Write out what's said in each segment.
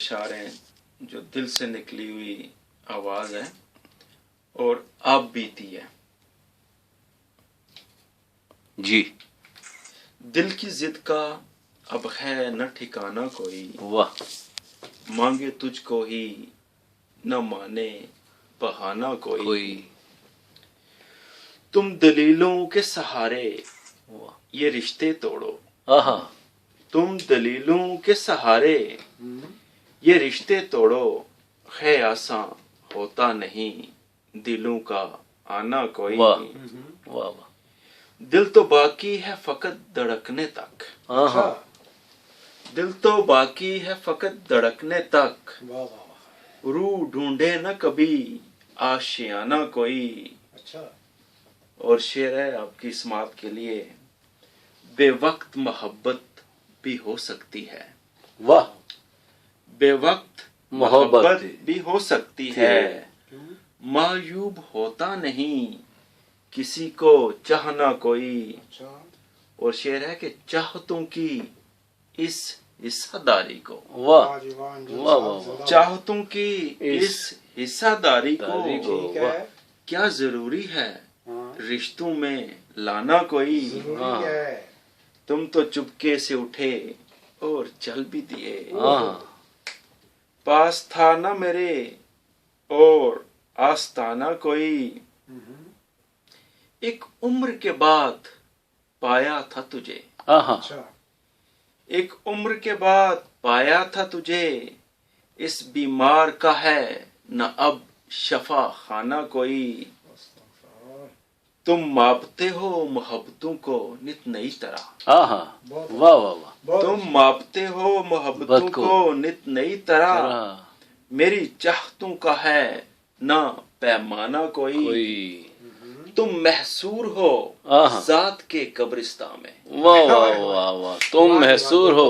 अशार हैं जो दिल से निकली हुई आवाज है और आप बीती है। जी। दिल की जिद का अब है न ठिकाना कोई, वाह। मांगे तुझको ही न माने बहाना कोई। तुम दलीलों के सहारे ये रिश्ते तोड़ो, आहा। तुम दलीलों के सहारे ये रिश्ते तोड़ो, है आसान होता नहीं दिलों का आना कोई। वाह वाह वाह। दिल तो बाकी है फकत धड़कने तक, आहा। दिल तो बाकी है फकत धड़कने तक, रूह ढूंढे न कभी आशियाना कोई। और शेर है आपकी समात के लिए, बेवक्त मोहब्बत भी हो सकती है। वाह। बेवक्त मोहब्बत मोहब्बत भी हो सकती है, मायूब होता नहीं किसी को चाहना कोई। और शेर है कि चाहतों की इस हिस्सादारी को, वाह वाह वाह। चाहतों की इस हिस्सादारी को क्या जरूरी है रिश्तों में लाना कोई। तुम तो चुपके से उठे और चल भी दिए, पास था ना मेरे और आस्ताना कोई। एक उम्र के बाद पाया था तुझे, एक उम्र के बाद पाया था तुझे, इस बीमार का है न अब शफा खाना कोई। तुम मापते हो मोहब्बतों को नित नई तरह, वाह वाह वाह। तुम मापते हो मोहब्बतों को नित नई तरह, मेरी चाहतों का है ना पैमाना कोई। तुम महसूर हो जात के कब्रिस्तान में, वाह वाह वाह वाह। तुम महसूर हो,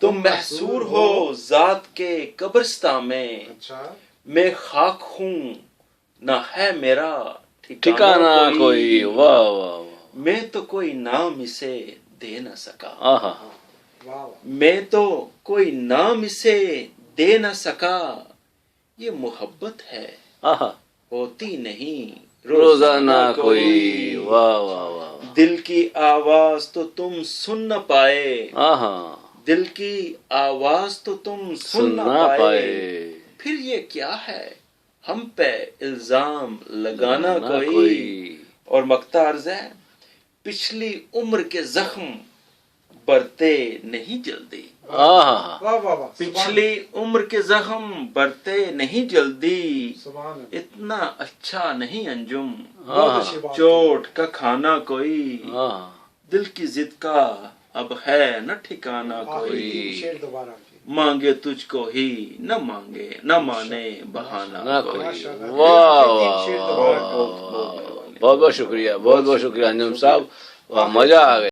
तुम महसूर हो जात के कब्रिस्तान में, मैं खाक हूँ ना है मेरा ठिकाना कोई। वाह वाह वाह। मैं तो कोई नाम इसे दे न सका, आहा। मैं तो कोई नाम इसे दे न सका, ये मोहब्बत है आहा। होती नहीं रोजाना कोई। वाह वाह वाह। दिल की आवाज तो तुम सुन न पाए, आहा। दिल की आवाज तो तुम सुन न पाए, फिर ये क्या है हम पे इल्जाम लगाना कोई। और मक्ता अर्ज है, पिछली उम्र के जख्म बढ़ते नहीं जल्दी, पिछली उम्र के जख्म बढ़ते नहीं जल्दी, इतना अच्छा नहीं अंजुम चोट का खाना कोई। दिल की जिद का अब है न ठिकाना कोई, मांगे तुझको ही न मांगे न माने बहाना कोई। वाह वाह। बहुत बहुत शुक्रिया, बहुत बहुत शुक्रिया अंजुम साहब, मजा आ गया।